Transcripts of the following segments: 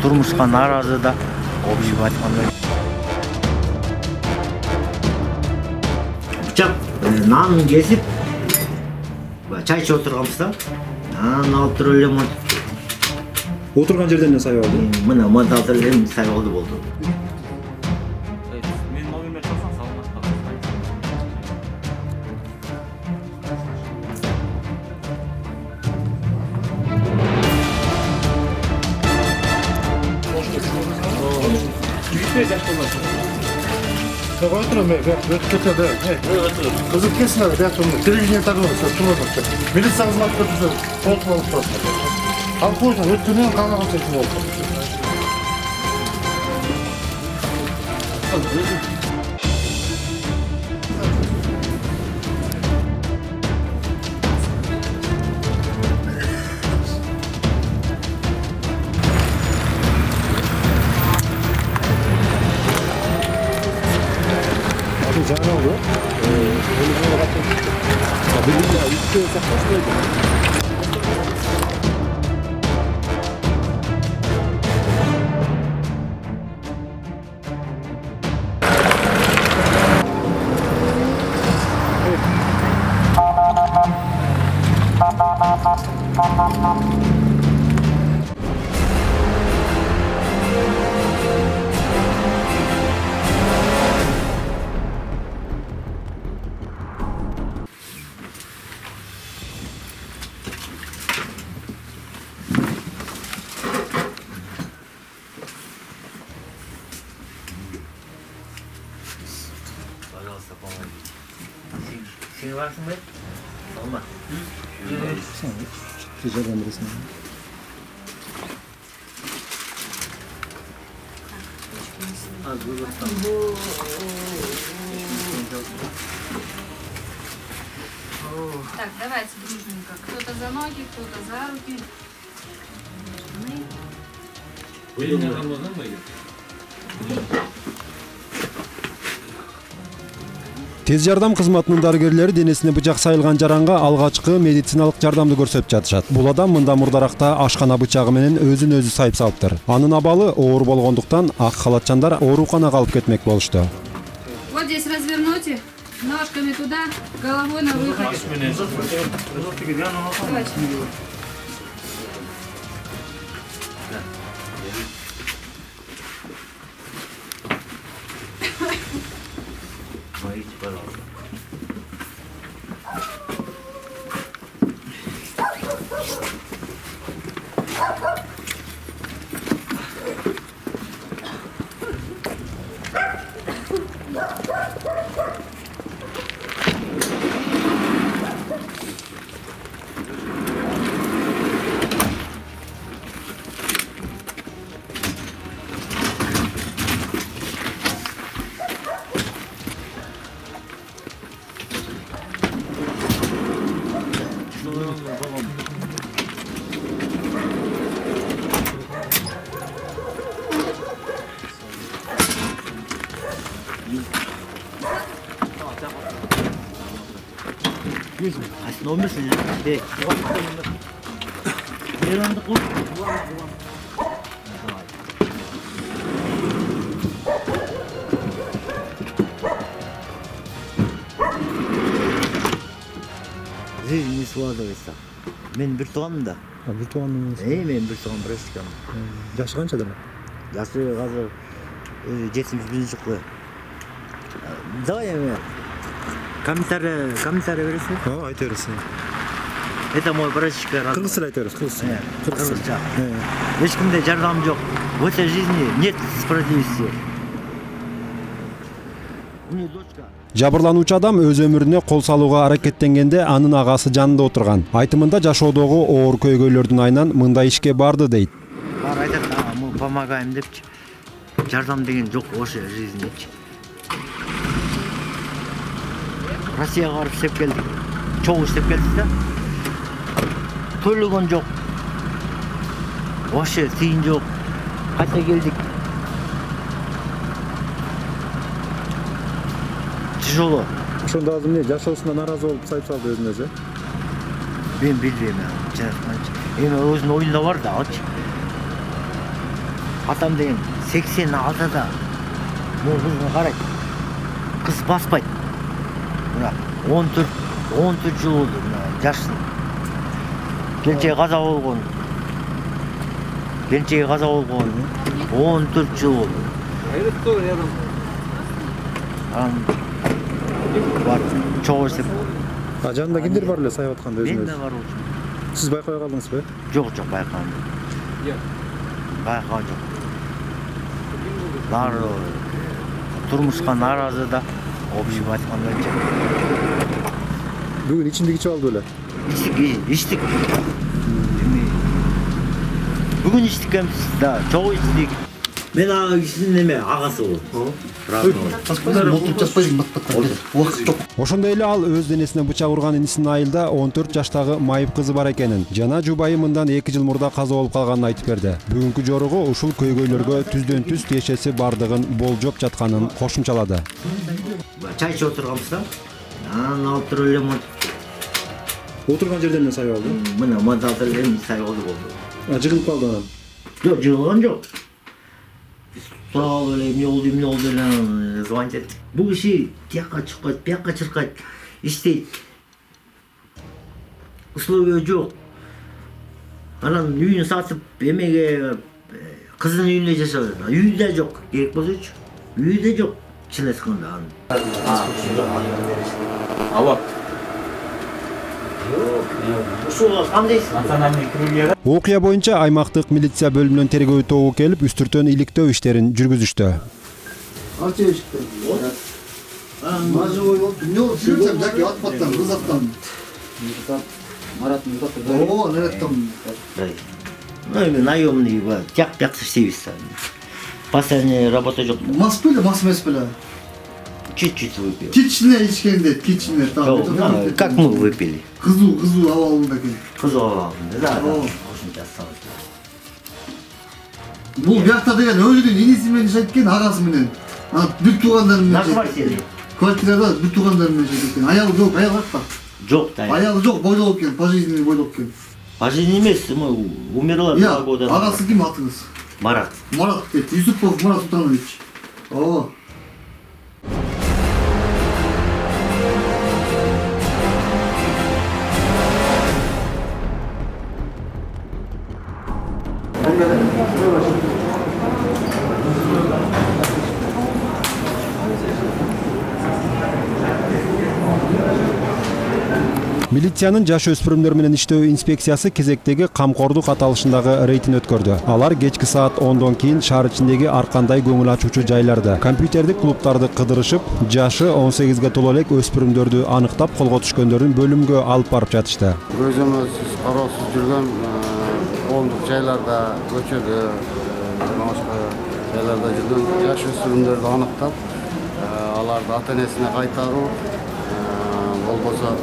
турмушка нааразы да, обжигип айткандай. Бычак нанын кесип, чай ичип отурганбыз да. Нан алып туруп эле Отырган жерден эле сайып алды. Мына монтаж эле сайып алды болду. Kızık kesin abi, televizyona takılırsa, tutulursa. Milisiya hizmet götürse, koltuğu alıp tutulursa. Al koysan, ötünün kanalına seçim oldu. Canı oldu. Ölümüne bakın. Tabii ya, ilk kez yaklaşmaydı. Пожалуйста, помоги. Сен барсың ба? Алма. Ты жардам бересің. Так, давайте дружненько. Кто-то за ноги, кто-то за руки. Тез жардам кызматынын дарыгерлери денесине бычак сайылган жаранга алгачкы медициналык жардамды көрсөтүп жатышат. Бул адам мында мурдаракта ашкана бычагы менен өзүн өзү сайып салыптыр. Анын абалы оор болгондуктан ак халатчандар ооруканага алып кетмек болушту. Вот здесь разверните, ножками туда, головой на выход. Помогите, пожалуйста. Aslında olmasın ya. Bek. Yarandık o. Жизнь не складывается. Men bir tuğanım da. Bir туғаныңыз. Men bir tuğan бірістікім. Жашы канчада? Жасы қазір 71-ші жылғы. Давай эми комиссария бересің? Айта бересің. Это мой братчик. Кыргыз тилин айта бересиз, Кыргызча. Ешкімде жардам жоқ. В этой жизни нет справедливости. У меня дочка. Жабырлануучу адам өз өмүрүнө кол салууга аракеттенгенде анын агасы жанында отурган. Айтымында жашоодогу оор көйгөйлөрдүн айынан мындай ишке барды дейт. Бар айтат, мы помогаем депчи. Жардам деген жок ошо жизньчи. Россияга барып иштеп келдик. Чогуу иштеп келдик да. Төлөгөн жок. Ошо тыйын жок. Кайта келдик. Тяжело. Ошондо азыр эмне жашоосуна нааразы болуп сайып салды өзүн өзү? Мен билбейм. Эми өзүнүн оюнда бар да, алчы. Атам деген 86'da. Бұл қызға қарайды. Қыз баспайды. Мына 14 жыл болды, жашсын. Келіншегі қаза болған. 14 жыл болды. Бар, чоғыр сеп. Жанында кимдер бар эле сайып атканда өзүнүз? Мен де бар болчу. Сиз байкай калдыңызбы? Жоқ, байқағам. Байқаған жоқ. Бар тұрмышқа наразы да, общем айтқанда. Бүгүн ичимдик ичип алды беле? Иштик. Бүгүн иштик эмес, да, чоң иштик. Мен ага кишинин неме агасы болдум. Ошондой эле ал өз денесине бычак урган инисинин айылда 14 жаштагы майып кызы бар экенин, жана жубайы мындан 2 жыл мурда каза болуп калганын айтып берди. Бүгүнкү жорого ушул көйгөйлөргө түздөн түз тиешеси бардыгын болжоп жатканын кошумчалады. Чай ичип отурганбыз да. Анан алып туруп эле Отурган жерден эле сайып алды. мына мандалдар эле сайып алды болду. Жыгылып калды анан. Жок, жыгылган жок. Сурап эле эмне болду эле звонить этти. Бул киши тияққа чыкпайт, бияққа чыркайт, иштейт. Условия жок. Анан үйүн сатып, эмеге кыздын үйүндө жашап, үйүндө жок, керек болсочу. Үйүндө жок, чын айтканда анын. Алло. Ушуга кандайсыз? Национальный кругер. Окуя боюнча аймактык милиция бөлүмүнөн тергөө тобу келип, үстүртөн иликтөө иштерин жүргүзүштү. Анча иште. Мажы ой болду. Не болду? Сүйсем жаки атпаттан, кызаттан. Мараттын топу. О, нереттен. Ну, наемный, тяк-тяк иштейбиз. Постоянная работа жок. Мас беле, мас эмес беле. Чуть-чуть выпил. Кичине ичкенде, кичине там. Как мы выпили? Кызуу абалында экен. Кызыл, да. Ошонча салып. Бул биякта деген өзүнүн иниси менен жашайт экен, агасы менен. Ана бүт туугандары менен. На квартире. Квартирада бүт туугандары менен жашайт экен. Аялы жок, аял бар да. Жок да. Аялы жок, бойлоп экен, пожизненный бойлоп экен. Пожизненный эмес, умерла 2 года. Агасы ким атыңыз? Марат. Марат дейт, Юсупов Марат Султанович. О. Милициянын жаш өспүрүмдөр менен иштөө инспекциясы кезектеги камкордук аталышындагы рейдин өткөрдү. Алар кечки саат 10дон кийин шаар ичиндеги ар кандай көңүл ачуучу жайларда компьютердик клубдарды кыдырышып, жашы 18ге толо элек өспүрүмдөрдү аныктап колго түшкөндөрүн бөлүмгө алып барып жатышты. Көзөмөлсүз, кароосуз жүргөн коомдук жайларда, көчөдө, башка жайларда жүргөн жаш өспүрүмдөрдү аныктап, аларды ата-энесине кайтаруу, болбосо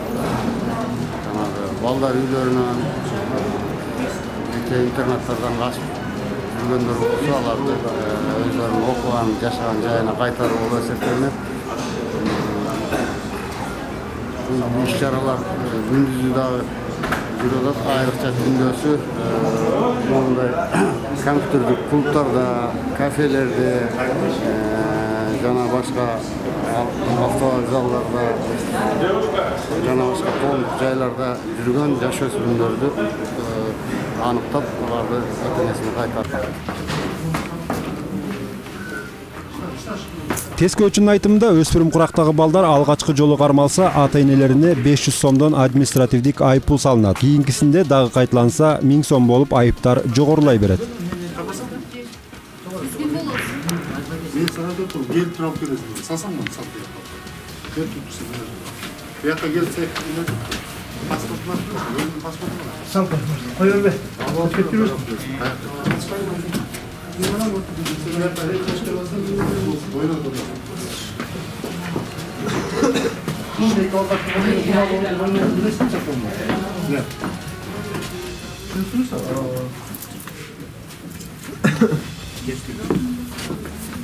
балдар үйлөрүнөн, интернаттардан качып жүргөндөр болсо, аларды өздөрүнүн окуган, жашаган жайына кайтаруу болуп эсептелинет. Иш-чаралар күндүзү дагы жүрүп атат, айрыкча түндөсү мондай компьютердик клубтарда, кафелерде, жана башка автовокзалдарда, жана башка коомдук жайларда жүргөн жаш өспүрүмдөрдү аныктап, аларды ата-энесине кайтарып. Тескөөчүнүн айтымында өспүрүм курактагы балдар алгачкы жолу кармалса, ата-энелерине 500 сомдон административдик айыппул салынат. Кийинкисинде дагы кайталанса 1000 сом болуп айыптар жогорулай берет. Gelip durup gelirsin. Sasam mı? Satıyor. Gelip tutursun. Fiyata gelse pasportlar mı? Benim pasportum var. Sağ ol. Hayır be. Teşekkür ederim.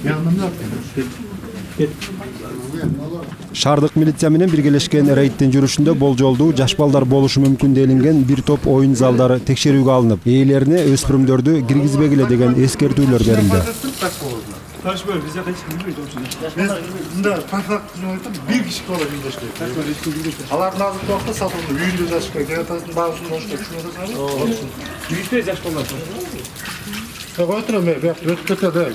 Yanımda yaptım. Шаардык милиция менен биргелешкен рейдтин жүрүшүндө болжолдуу жаш балдар болушу мүмкүн делинген бир топ оюн залдары текшерүүгө алынып, ээлерине өспүрүмдөрдү киргизбегиле деген эскертүүлөр берилди. Karışmıyor, biz zaten hiç bilmiyoruz onun için. Bunda farklı kızım bir kişi kalır yüzleşti. Alarm lazım da satıldı. Yüzde yaşka, geratasın bazısını hoşta şunu da sarı. Yüzde yaş onlar. Ya oturun be, ötüte de.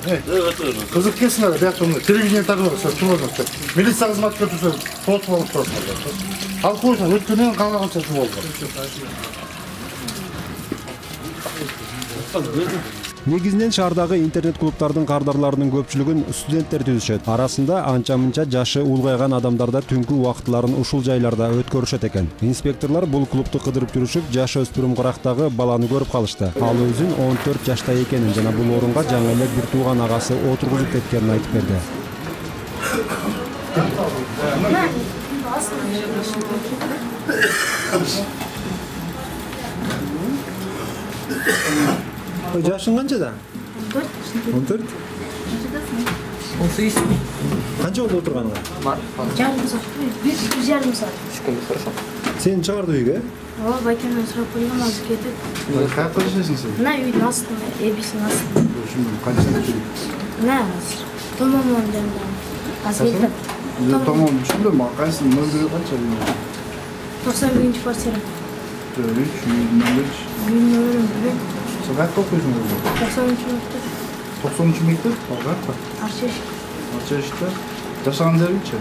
Kızık kesin hadi, ben onu televizyon takılır, tutulacak. Milisiya hizmet götürse, foto alıp tutulacak. Al koysan, ötünen kanal açası oldu. Негизинен шаардагы интернет клубдардын кардарларынын көпчүлүгүн студенттер түзүшөт. Арасында анча-мынча жашы улгайган адамдар да түнкү убактыларын ушул жайларда өткөрүшөт экен. Инспекторлор бул клубду кыдырып жүрүшүп, жаш өспүрүм кырактагы баланы көрүп калышты. Ал өзүн 14 жашта экенин жана бул орунга жаңы эле бир тууган агасы отургузуп кеткенин айтып берди. Жашың канчада? 14. 18. Канча болду отурганга? Жарым саат. Bir жарым саат. Сени чыгарды үйгө? Ооба, байкемден сурап койгом, азыр кетип. Каяка жашайсың сен? Мына үйдүн астында, эбисинин астында. Şimdi kaçta çocuk? Мына азыр. Томомдун жанында. Азыр кетип. Tamam, düşündüm ama kaçsın, nömrü kaç ayın? 91-ci kvartira. 3, 125. Үйдүн нөмөрүн билбейм. Sen kaç okuyorsun orada? 93 мектеп. 93 mektep? Kaç? Арчеш. Kaç yaşta? Yaşanan derinçe.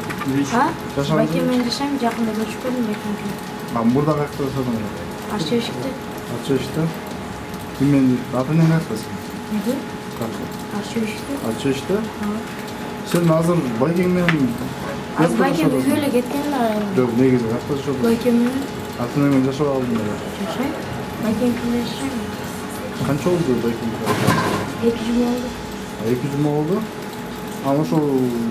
А? Жашан Байкемден жашайм, жакында көчүп келдим байкемге. Ben burada kaçta yaşadım? Арчеште. Kaç yaşta? Kimin adı ne kaçtasın? Үйдү? Kaç? Арчеште. Kaç yaşta? Sen hazır Baykeng'den Азыр байкем үйгө эле кеткен да. Yok ne güzel kaçta yaşadın? Байкемден Atına hemen yaşa aldın ya. жашайм. Байкемге жашайм. Kaç oldu Baykeng'de? 2 жыл болду. 2 yıl oldu. Ama şu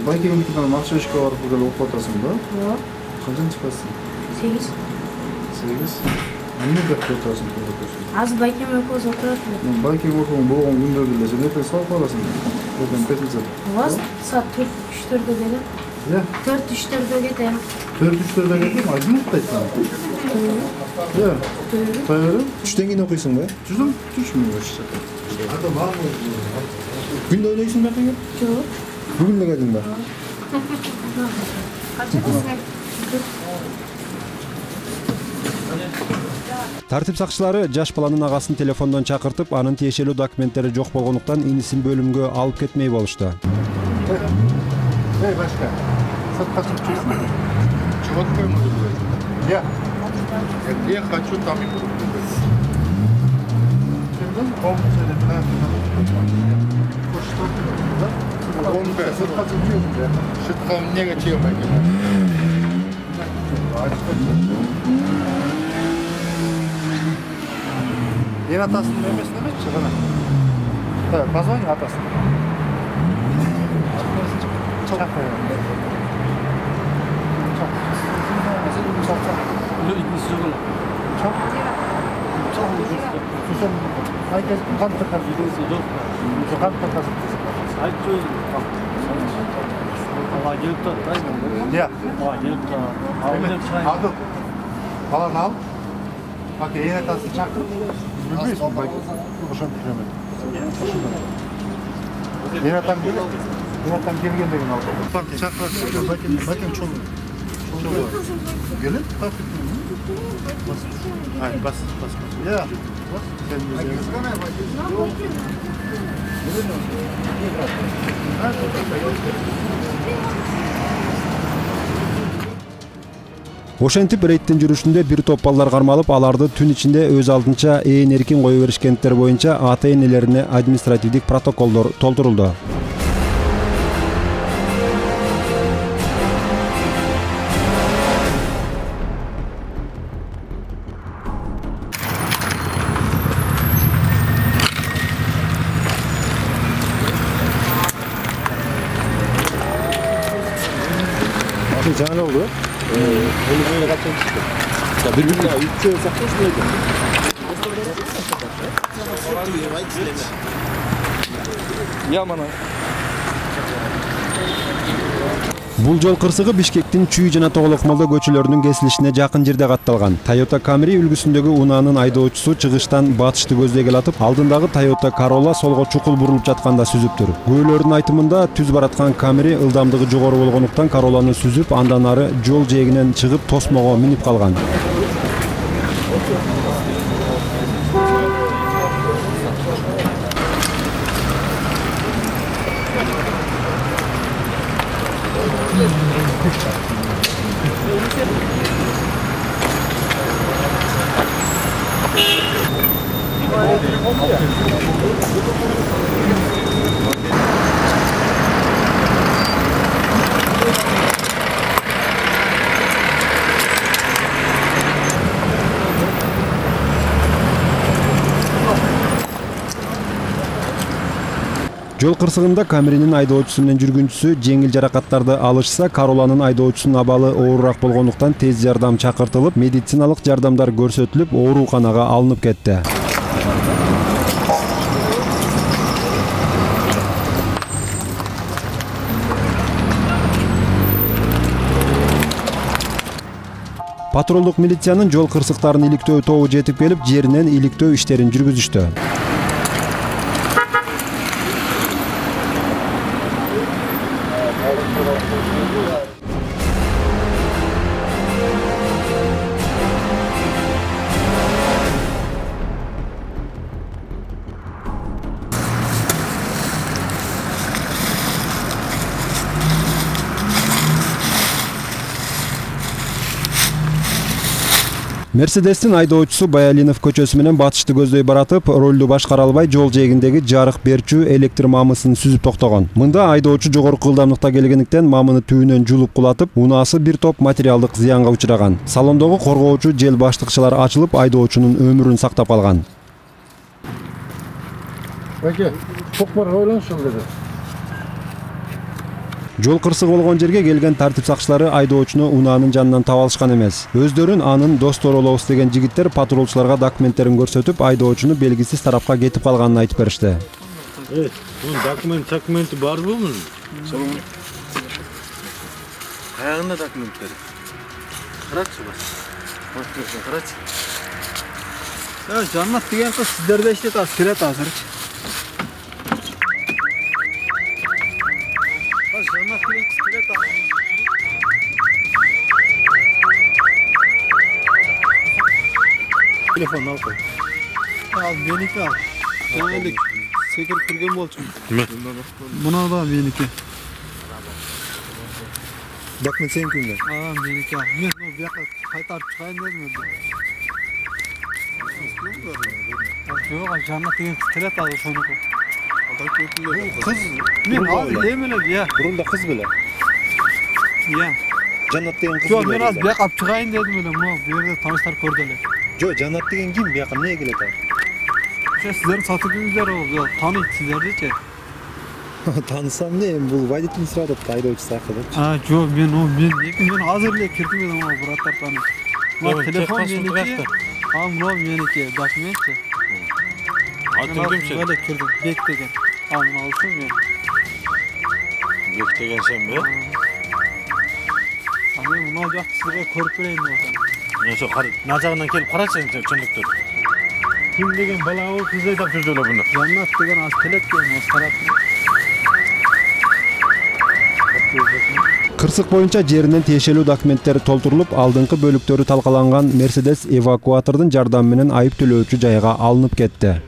Baykeng'den akşam işe varıp böyle okutasın da. Ооба. Kaçın çıkarsın? 8. 8. Ne kadar okutasın? Азыр байкем экөөбүз отурат эле. Baykeng okumun болған күндерде де сен ертең салып қаласың. Ертең пятница. Ооба. Саат 4-3-төрдө келем. Иә. 4-3-төрдө кетем. 4-3'lerde geldim. Aydın mı kayıtlan? Иә. Тайырым? Түштөн кийин окуйсуң ба? Жүзім? Түшмейм işte. Күндө ойнойсуң ба экен? Жок. Бүгүн эле келдиң ба? Тартип сакчылары жаш баланын агасын телефондон чакыртып, анын тиешелүү документтери жок болгондуктан инисин бөлүмгө алып кетмей болушту. Эй, başka. Сыртқа шығып жүрсің. Четко ему говорить. Я. Где хочу, там и буду. Сыртқа неге чыгмай келем. Ен атасының емесін емес шығына. Позвони атасына. Баланы ал. Bak yine tasını çakır. Bilmiyorsun bak. Hoşuma bitiremedi. Yine tam gelir. Yine tam geri geldiğini aldı. Bak çakır. Bakın çok. Gelin. Bak. Hayır bas. Ya. Bas. Sen Ошентип рейдтин жүрүшүндө бир топ балдар кармалып, аларды түн ичинде өз алдынча ээн эркин кое беришкендиктер боюнча ата-энелерине административдик протоколдор толтурулду. Жаңа ne oldu? Onu böyle kaçak çıktı. Ya birbirine üçe saklaşmıyordu. Ya bana. Бул жол кырсыгы Бишкектин Чүй жана Тоголок Молдо көчөлөрүнүн кесилишине жакын жерде катталган. Toyota Camry үлгүсүндөгү унаанын айдоочусу чыгыштан батышты көздөй атып, алдындагы Toyota Corolla солго чукул бурулуп жатканда сүзүптүр. Күбөлөрдүн айтымында түз бараткан Camry ылдамдыгы жогору болгондуктан Corollаны сүзүп, андан ары жол жээгинен чыгып тосмого минип калган. Жол кырсыгында Camry'nin айдоочусу менен жүргүнчүсү жеңил жаракаттарды алышса, Corolla'нын айдоочусунун абалы оорураак болгондуктан тез жардам чакыртылып, медициналык жардамдар көрсөтүлүп, ооруканага алынып кетти. Патрулдук милициянын жол кырсыктарын иликтөө тобу жетип келип, жеринен иликтөө иштерин жүргүзүштү. Мерседестин айдоочусу Баялинов көчөсү менен батышты көздөй баратып, ролду башкара албай жол жээгиндеги жарык берчү электр мамысын сүзүп токтогон. Мында айдоочу жогорку ылдамдыкта келгендиктен мамыны түбүнөн жулуп кулатып, унаасы бир топ материалдык зыянга учураган. Салондогу коргоочу жел баштыкчалар ачылып, айдоочунун өмүрүн сактап калган. Баке, токмар ойлонушул деди. Жол кырсыгы болгон жерге келген тартип сакчылары айдоочуну унаанын жанынан таап алышкан эмес. Өздөрүн анын достору болобуз деген жигиттер патрулчуларга документтерин көрсөтүп, айдоочуну белгисиз тарапка кетип калганын айтып беришти. Документи барбы мунун? Каягында документтери? Карачы бас. Карачы. Жаннат деген кыз сиздерде иштейт, келет азырчы. Telefon al koy. Al meniki al. Жаңылык секирип кирген болчу. Мына да меники. Документ сеникиңде? Меники ал. Мен бияка кайтарып чыгайын дедим. Жок, Жаннат деген кыз келет азыр сонуку. Кыз, мен ал эмеле, я. Бурунда кыз беле. Я. Жаннат деген кыз. Жок, мен аз бияка алып чыгайын дедим эле. Мына бу жерде тааныштар көрдү эле. Жо, Жаннат деген ким? Бияка эмнеге келет ал? Сиздердин сатып-жүргүздөр ол, тааныйт сиздердичи. Таанысам эмне? Бул водитель сурап атат, айдоочу сакыда. Жок, мен азыр эле кирдим эле, мына бураттар тааныйт. Мына телефон меники, мына меники, документчи. Атын кимчи? Эле кирдим, Бек деген. Мына алсын мен. Бек деген сен бе? Мен мына жакты сизге көрүп берейин деп атам. Назагынан келип карачы чындыктыр. Ким деген бала ол кыз айдап жүрдү эле буну. Жаннат деген аз келет экен, аз карап. Кырсык боюнча жеринен тиешелүү документтер толтурулуп, алдыңкы бөлүктөрү талкаланган Мерседес эвакуатордун жардамы менен айып төлөөчү жайга алынып кетти.